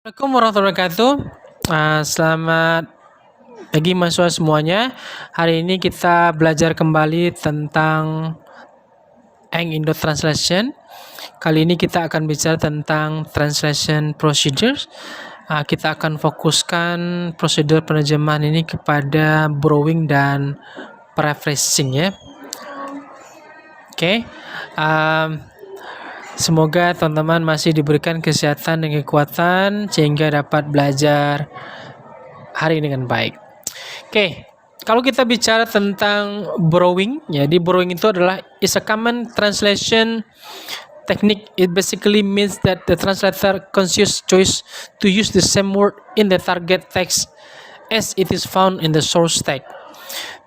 Assalamualaikum warahmatullahi wabarakatuh. Selamat pagi mahasiswa semuanya. Hari ini kita belajar kembali tentang Eng Indo Translation. Kali ini kita akan bicara tentang translation procedures. Kita akan fokuskan prosedur penerjemahan ini kepada borrowing dan paraphrasing ya. Oke. Semoga teman-teman masih diberikan kesehatan dan kekuatan sehingga dapat belajar hari ini dengan baik. Oke, kalau kita bicara tentang borrowing, jadi borrowing itu adalah is a common translation technique. It basically means that the translator conscious choice to use the same word in the target text as it is found in the source text.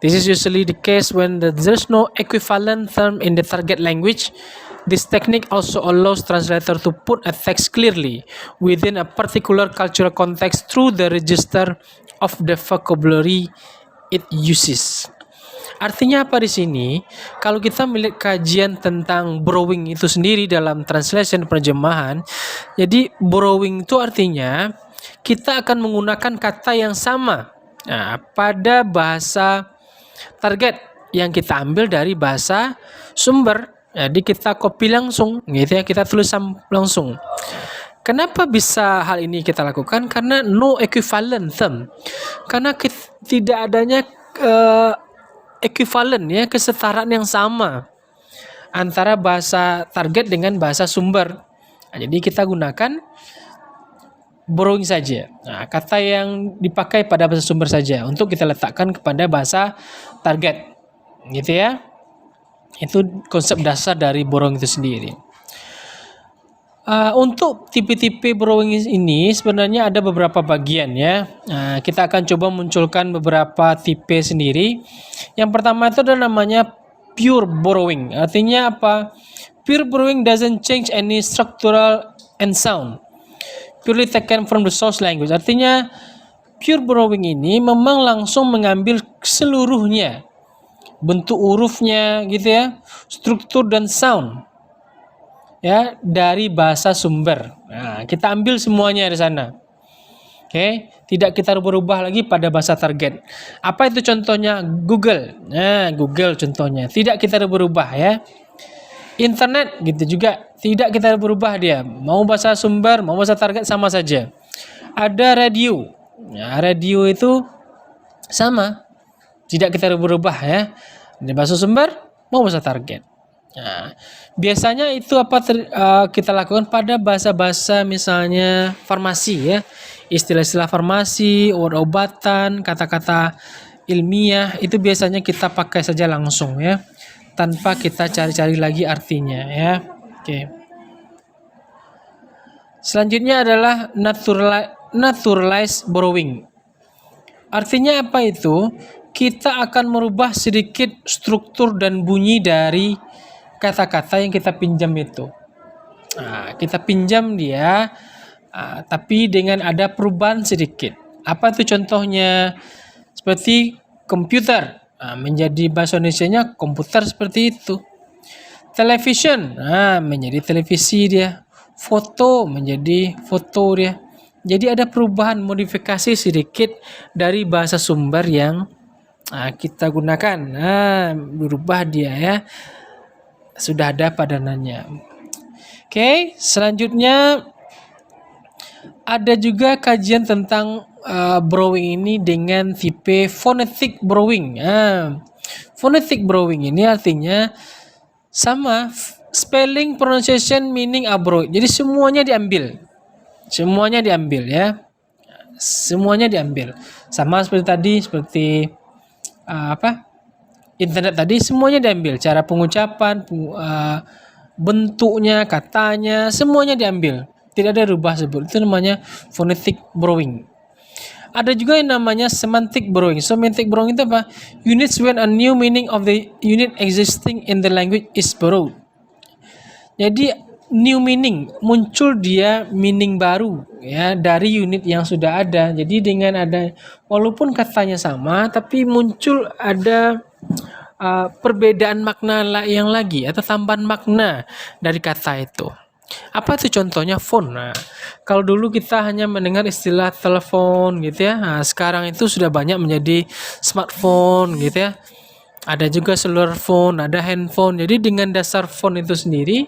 This is usually the case when there's no equivalent term in the target language. This technique also allows translator to put a text clearly within a particular cultural context through the register of the vocabulary it uses. Artinya apa di sini? Kalau kita melihat kajian tentang borrowing itu sendiri dalam translation penerjemahan, jadi borrowing itu artinya kita akan menggunakan kata yang sama pada bahasa target yang kita ambil dari bahasa sumber. Jadi kita copy langsung, gitu ya, kita tulis langsung. Kenapa bisa hal ini kita lakukan? Karena no equivalent term. Karena tidak adanya equivalent ya, kesetaraan yang sama antara bahasa target dengan bahasa sumber. Jadi kita gunakan borrowing saja. Kata yang dipakai pada bahasa sumber saja untuk kita letakkan kepada bahasa target. Gitu ya. Itu konsep dasar dari borrowing itu sendiri. Untuk tipe-tipe borrowing ini sebenarnya ada beberapa bagian ya. Kita akan coba munculkan beberapa tipe sendiri. Yang pertama itu adalah namanya pure borrowing. Artinya apa? Pure borrowing doesn't change any structural and sound. Purely taken from the source language. Artinya pure borrowing ini memang langsung mengambil seluruhnya. Bentuk hurufnya gitu ya, struktur dan sound ya dari bahasa sumber. Kita ambil semuanya dari sana. Oke, tidak kita rubah-rubah lagi pada bahasa target. Apa itu contohnya? Google. Google contohnya. Tidak kita rubah-rubah ya. Internet gitu juga tidak kita rubah dia. Mau bahasa sumber, mau bahasa target sama saja. Ada radio. Radio itu sama. Tidak kita rubah-rubah ya. Di bahasa sumber mau bahasa target. Biasanya itu kita lakukan pada bahasa-bahasa misalnya farmasi ya. Istilah-istilah farmasi, obat-obatan, kata-kata ilmiah itu biasanya kita pakai saja langsung ya. Tanpa kita cari-cari lagi artinya ya. Oke. Selanjutnya adalah naturalized borrowing. Artinya apa itu? Kita akan merubah sedikit struktur dan bunyi dari kata-kata yang kita pinjam itu. Kita pinjam dia, tapi dengan ada perubahan sedikit. Apa itu contohnya? Seperti komputer, menjadi bahasa Indonesianya komputer seperti itu. Television, menjadi televisi dia. Foto menjadi foto dia. Jadi ada perubahan modifikasi sedikit dari bahasa sumber yang kita gunakan. Berubah dia ya. Sudah ada padanannya. Oke, selanjutnya ada juga kajian tentang borrowing ini dengan tipe phonetic borrowing. Phonetic borrowing ini artinya sama, spelling, pronunciation, meaning are borrowed. Jadi semuanya diambil. Semuanya diambil ya. Semuanya diambil. Sama seperti tadi, seperti internet tadi, semuanya diambil. Cara pengucapan, bentuknya, katanya, semuanya diambil. Tidak ada rubah sebut. Itu namanya phonetic borrowing. Ada juga yang namanya semantic borrowing. Semantic borrowing itu apa? Units when a new meaning of the unit existing in the language is borrowed. Jadi new meaning, muncul dia meaning baru ya dari unit yang sudah ada. Jadi dengan ada, walaupun katanya sama tapi muncul ada perbedaan makna yang lagi atau tambahan makna dari kata itu. Apa tuh contohnya? Phone. Nah, kalau dulu kita hanya mendengar istilah telepon gitu ya. Nah, sekarang itu sudah banyak menjadi smartphone gitu ya. Ada juga cellular phone, ada handphone. Jadi dengan dasar phone itu sendiri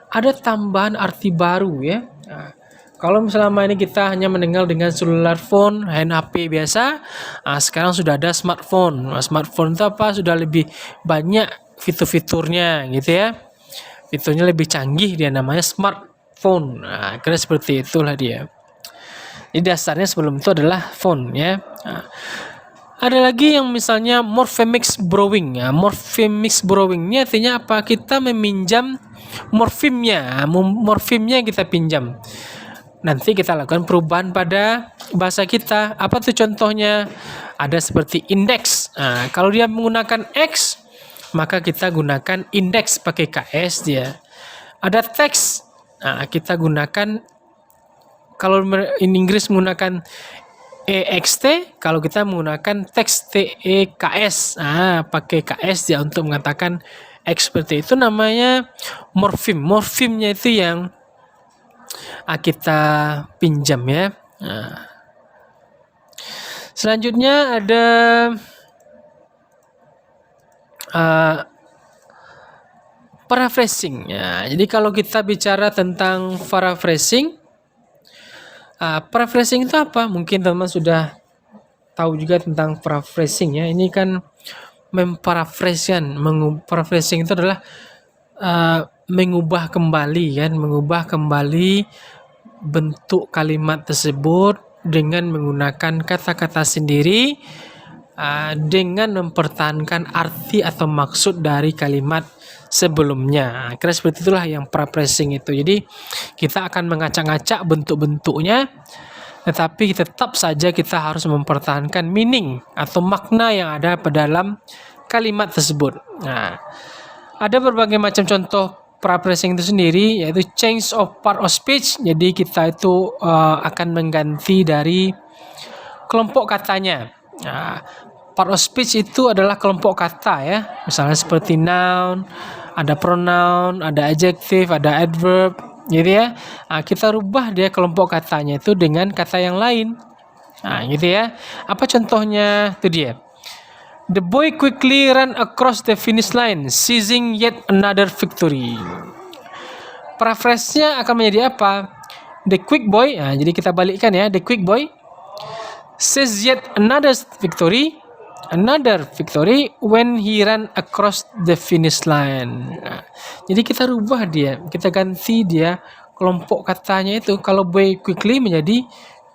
ada tambahan arti baru ya. Nah, kalau selama ini kita hanya mendengar dengan cellular phone, hand HP biasa, sekarang sudah ada smartphone. Nah, smartphone itu apa? Sudah lebih banyak fitur-fiturnya gitu ya. Fiturnya lebih canggih, dia namanya smartphone. Nah, kira seperti itulah dia. Jadi dasarnya sebelum itu adalah phone ya. Nah, ada lagi yang misalnya morphemics borrowing. Ya, morphemics borrowing ini artinya apa? Kita meminjam morfemnya. Morfemnya kita pinjam. Nanti kita lakukan perubahan pada bahasa kita. Apa tuh contohnya? Ada seperti index. Nah, kalau dia menggunakan X, maka kita gunakan index pakai KS dia. Ada teks. Nah, kita gunakan, kalau in Inggris menggunakan EXT, kalau kita menggunakan teks TEKS. Nah, pakai KS dia untuk mengatakan X seperti itu, namanya morfem. Morfemnya itu yang kita pinjam ya. Nah, selanjutnya ada paraphrasing. Ya, jadi kalau kita bicara tentang paraphrasing, paraphrasing itu apa? Mungkin teman-teman sudah tahu juga tentang paraphrasing ya. Ini kan memparaphrase kan. Paraphrasing itu adalah mengubah kembali kan, mengubah kembali bentuk kalimat tersebut dengan menggunakan kata-kata sendiri, dengan mempertahankan arti atau maksud dari kalimat sebelumnya. Kira seperti itulah yang paraphrasing itu. Jadi kita akan mengacak-ngacak bentuk-bentuknya, tetapi tetap saja kita harus mempertahankan meaning atau makna yang ada pada dalam kalimat tersebut. Nah, ada berbagai macam contoh paraphrasing itu sendiri, yaitu change of part of speech. Jadi kita itu akan mengganti dari kelompok katanya. Nah, part of speech itu adalah kelompok kata ya. Misalnya seperti noun, ada pronoun, ada adjective, ada adverb, gitu ya. Nah, kita rubah dia kelompok katanya itu dengan kata yang lain. Nah, gitu ya. Apa contohnya? Itu dia. The boy quickly ran across the finish line, seizing yet another victory. Paraphrase-nya akan menjadi apa? The quick boy, nah, jadi kita balikkan ya. The quick boy seized yet another victory when he ran across the finish line. Nah, jadi kita rubah dia, kita ganti dia kelompok katanya itu. Kalau boy quickly menjadi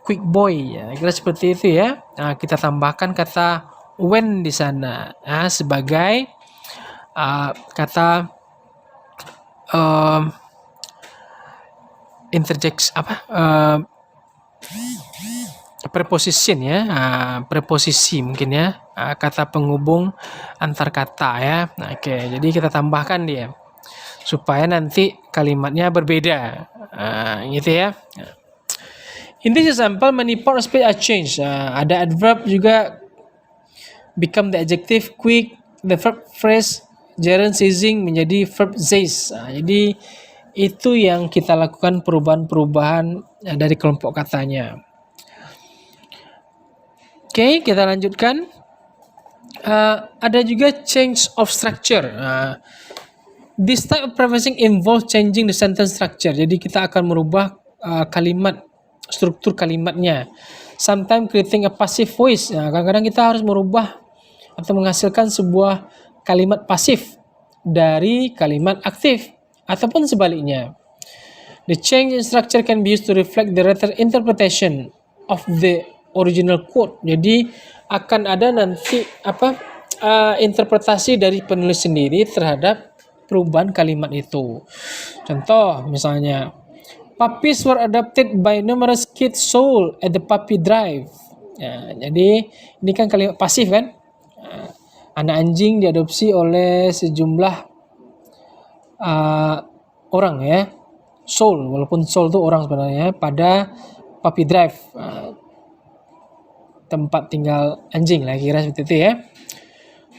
quick boy ya, kira seperti itu ya. Nah, kita tambahkan kata when di sana sebagai kata interject preposition ya, preposisi mungkin ya, kata penghubung antar kata ya. Nah, oke, jadi kita tambahkan dia supaya nanti kalimatnya berbeda, gitu ya. In this example, many parts of speech are changed. Ada adverb juga become the adjective quick, the verb phrase gerund seizing menjadi verb seize. Jadi itu yang kita lakukan perubahan-perubahan dari kelompok katanya. Oke, kita lanjutkan. Ada juga change of structure. This type of paraphrasing involves changing the sentence structure. Jadi kita akan merubah kalimat, struktur kalimatnya. Sometimes creating a passive voice. Kadang-kadang kita harus merubah atau menghasilkan sebuah kalimat pasif dari kalimat aktif, ataupun sebaliknya. The change in structure can be used to reflect the later interpretation of the original quote. Jadi akan ada nanti interpretasi dari penulis sendiri terhadap perubahan kalimat itu. Contoh misalnya, puppies were adopted by numerous kids sold at the puppy drive. Ya, jadi ini kan kalimat pasif kan? Anak anjing diadopsi oleh sejumlah orang ya, soul, walaupun soul itu orang sebenarnya, pada puppy drive, tempat tinggal anjing lah, kira seperti itu ya.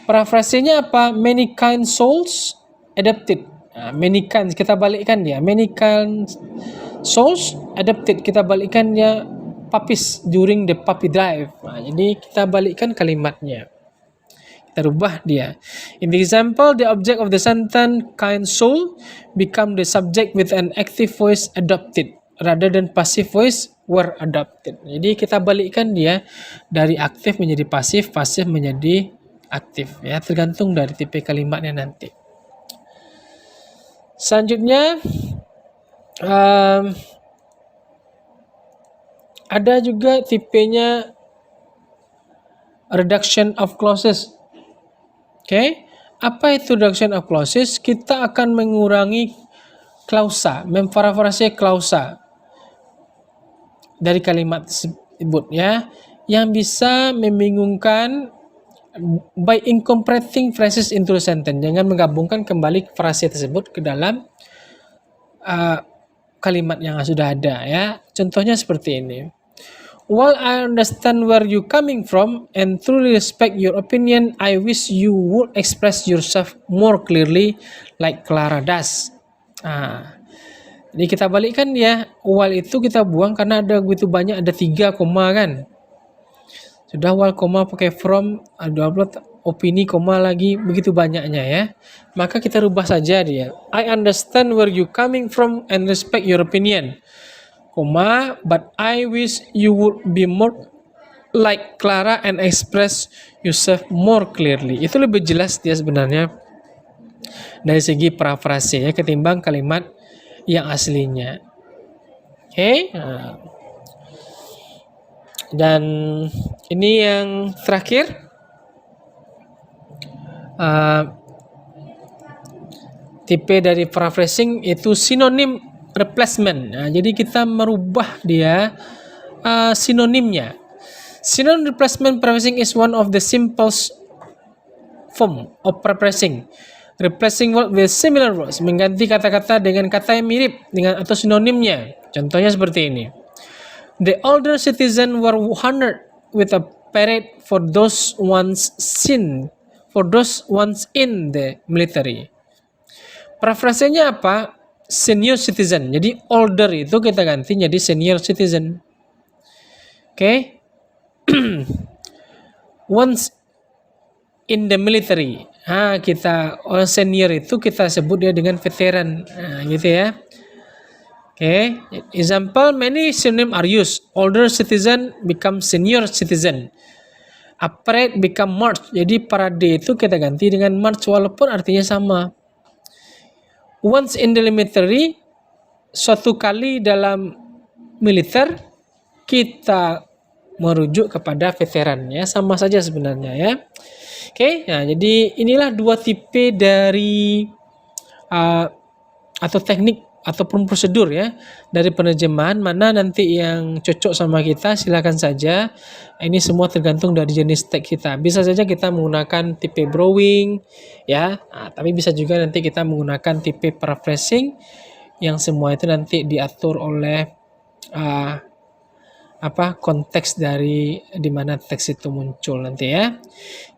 Parafrasenya apa? Many kind souls adopted. Many kinds kita balikkan dia. Many kinds souls adopted kita balikkan dia puppies during the puppy drive. Jadi kita balikkan kalimatnya. Kita rubah dia. In the example, the object of the sentence kind soul become the subject with an active voice adopted rather than passive voice were adopted. Jadi kita balikkan dia dari aktif menjadi pasif, pasif menjadi aktif ya, tergantung dari tipe kalimatnya nanti. Selanjutnya ada juga tipenya reduction of clauses. Oke, apa itu reduction of clauses? Kita akan mengurangi klausa, memparafrase klausa dari kalimat tersebut ya, yang bisa membingungkan by incorporating phrases into a sentence. Jangan menggabungkan kembali frase tersebut ke dalam kalimat yang sudah ada ya. Contohnya seperti ini. While I understand where you coming from and truly respect your opinion, I wish you would express yourself more clearly like Clara does. Jadi kita balikkan ya, while itu kita buang karena ada begitu banyak, ada 3 koma kan. Sudah while koma pakai from, ada opini koma lagi, begitu banyaknya ya. Maka kita rubah saja dia. I understand where you coming from and respect your opinion. Koma, but I wish you would be more like Clara and express yourself more clearly. Itu lebih jelas dia sebenarnya dari segi parafrase ya, ketimbang kalimat yang aslinya. Oke. Dan ini yang terakhir, tipe dari paraphrasing itu sinonim replacement. Jadi kita merubah dia sinonimnya. Synonym replacement paraphrasing is one of the simplest form of paraphrasing. Replacing word with similar words, mengganti kata-kata dengan kata yang mirip dengan atau sinonimnya. Contohnya seperti ini. The older citizen were honored with a parade for those once in the military. Parafrasenya apa? Senior citizen. Jadi older itu kita ganti jadi senior citizen. Oke. Once in the military. Kita orang senior itu kita sebut dia dengan veteran. Gitu ya. Oke. Example, many synonym are used. Older citizen become senior citizen. A parade become march. Jadi parade itu kita ganti dengan march walaupun artinya sama. Once in the military, suatu kali dalam militer, kita merujuk kepada veteran ya, sama saja sebenarnya ya. Oke, nah jadi inilah 2 tipe dari atau teknik ataupun prosedur ya dari penerjemahan, mana nanti yang cocok sama kita silakan saja. Ini semua tergantung dari jenis teks kita. Bisa saja kita menggunakan tipe borrowing ya, tapi bisa juga nanti kita menggunakan tipe paraphrasing yang semua itu nanti diatur oleh konteks dari dimana teks itu muncul nanti ya.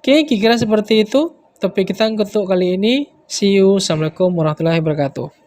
Oke, kira-kira seperti itu topik kita untuk kali ini. See you. Assalamualaikum warahmatullahi wabarakatuh.